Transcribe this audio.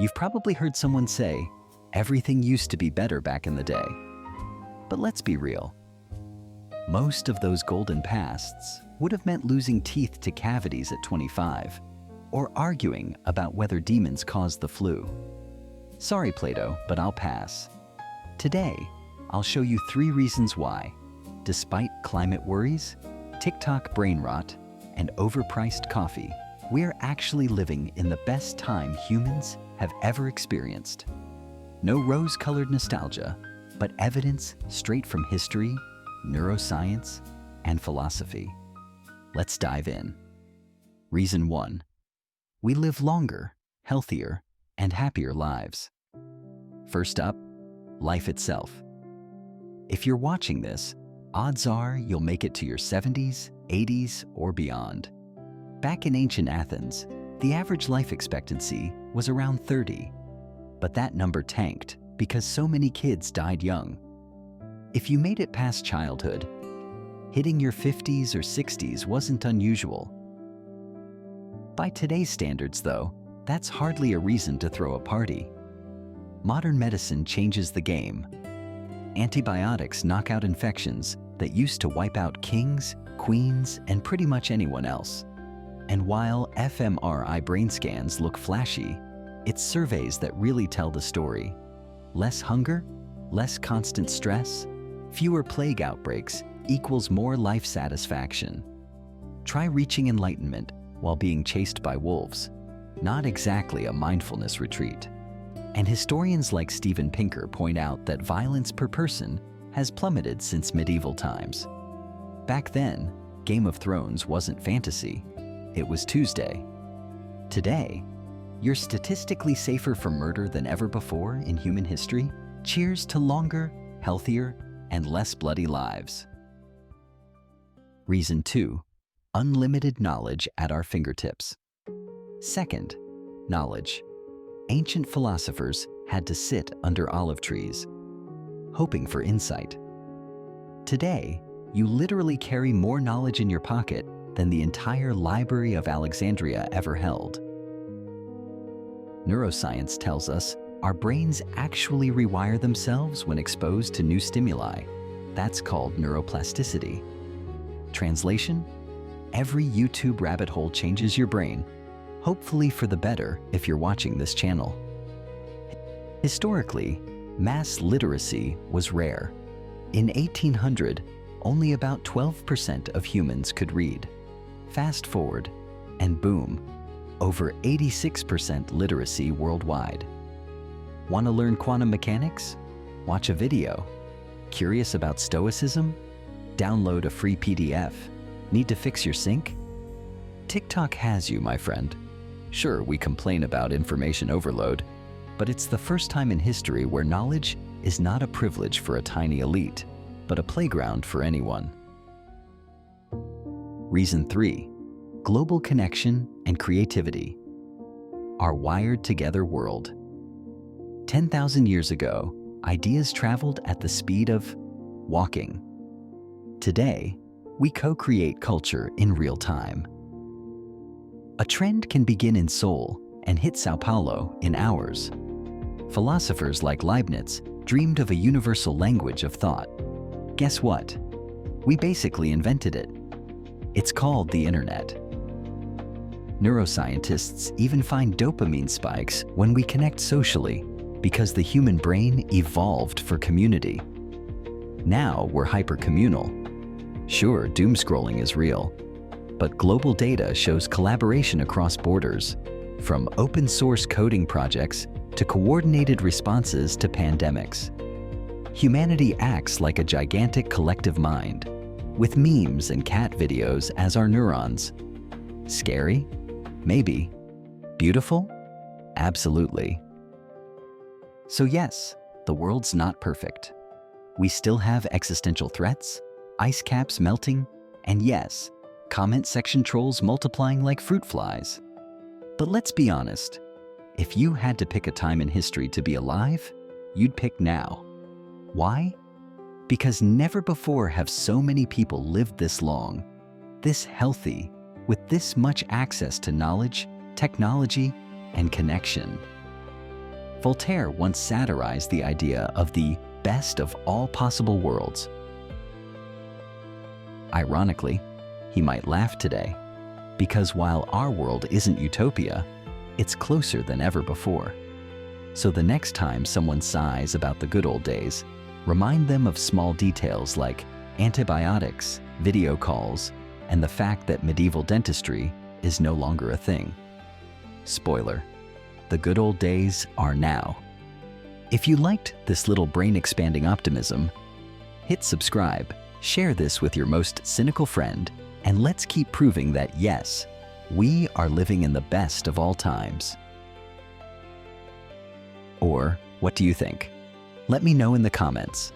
You've probably heard someone say, everything used to be better back in the day. But let's be real. Most of those golden pasts would have meant losing teeth to cavities at 25, or arguing about whether demons caused the flu. Sorry, Plato, but I'll pass. Today, I'll show you 3 reasons why, despite climate worries, TikTok brain rot, and overpriced coffee, we're actually living in the best time humans have ever experienced. No rose-colored nostalgia, but evidence straight from history, neuroscience, and philosophy. Let's dive in. Reason 1. We live longer, healthier, and happier lives. First up, life itself. If you're watching this, odds are you'll make it to your 70s, 80s, or beyond. Back in ancient Athens, the average life expectancy was around 30, but that number tanked because so many kids died young. If you made it past childhood, hitting your 50s or 60s wasn't unusual. By today's standards, though, that's hardly a reason to throw a party. Modern medicine changes the game. Antibiotics knock out infections that used to wipe out kings, queens, and pretty much anyone else. And while fMRI brain scans look flashy, it's surveys that really tell the story. Less hunger, less constant stress, fewer plague outbreaks equals more life satisfaction. Try reaching enlightenment while being chased by wolves. Not exactly a mindfulness retreat. And historians like Steven Pinker point out that violence per person has plummeted since medieval times. Back then, Game of Thrones wasn't fantasy. It was Tuesday. Today, you're statistically safer from murder than ever before in human history. Cheers to longer, healthier, and less bloody lives. Reason 2. Unlimited knowledge at our fingertips. Second, knowledge. Ancient philosophers had to sit under olive trees, hoping for insight. Today, you literally carry more knowledge in your pocket than the entire Library of Alexandria ever held. Neuroscience tells us our brains actually rewire themselves when exposed to new stimuli. That's called neuroplasticity. Translation? Every YouTube rabbit hole changes your brain, hopefully for the better if you're watching this channel. Historically, mass literacy was rare. In 1800, only about 12% of humans could read. Fast forward, and boom, over 86% literacy worldwide. Want to learn quantum mechanics? Watch a video. Curious about stoicism? Download a free PDF. Need to fix your sink? TikTok has you, my friend. Sure, we complain about information overload, but it's the first time in history where knowledge is not a privilege for a tiny elite, but a playground for anyone. Reason 3. Global connection and creativity. Our wired together world. 10,000 years ago, ideas traveled at the speed of walking. Today, we co-create culture in real time. A trend can begin in Seoul and hit Sao Paulo in hours. Philosophers like Leibniz dreamed of a universal language of thought. Guess what? We basically invented it. It's called the internet. Neuroscientists even find dopamine spikes when we connect socially because the human brain evolved for community. Now we're hyper-communal. Sure, doom scrolling is real, but global data shows collaboration across borders, from open source coding projects to coordinated responses to pandemics. Humanity acts like a gigantic collective mind, with memes and cat videos as our neurons. Scary? Maybe. Beautiful? Absolutely. So yes, the world's not perfect. We still have existential threats, ice caps melting, and yes, comment section trolls multiplying like fruit flies. But let's be honest, if you had to pick a time in history to be alive, you'd pick now. Why? Because never before have so many people lived this long, this healthy, with this much access to knowledge, technology, and connection. Voltaire once satirized the idea of the best of all possible worlds. Ironically, he might laugh today, because while our world isn't utopia, it's closer than ever before. So the next time someone sighs about the good old days, remind them of small details like antibiotics, video calls, and the fact that medieval dentistry is no longer a thing. Spoiler: the good old days are now. If you liked this little brain-expanding optimism, hit subscribe, share this with your most cynical friend, and let's keep proving that yes, we are living in the best of all times. Or, what do you think? Let me know in the comments.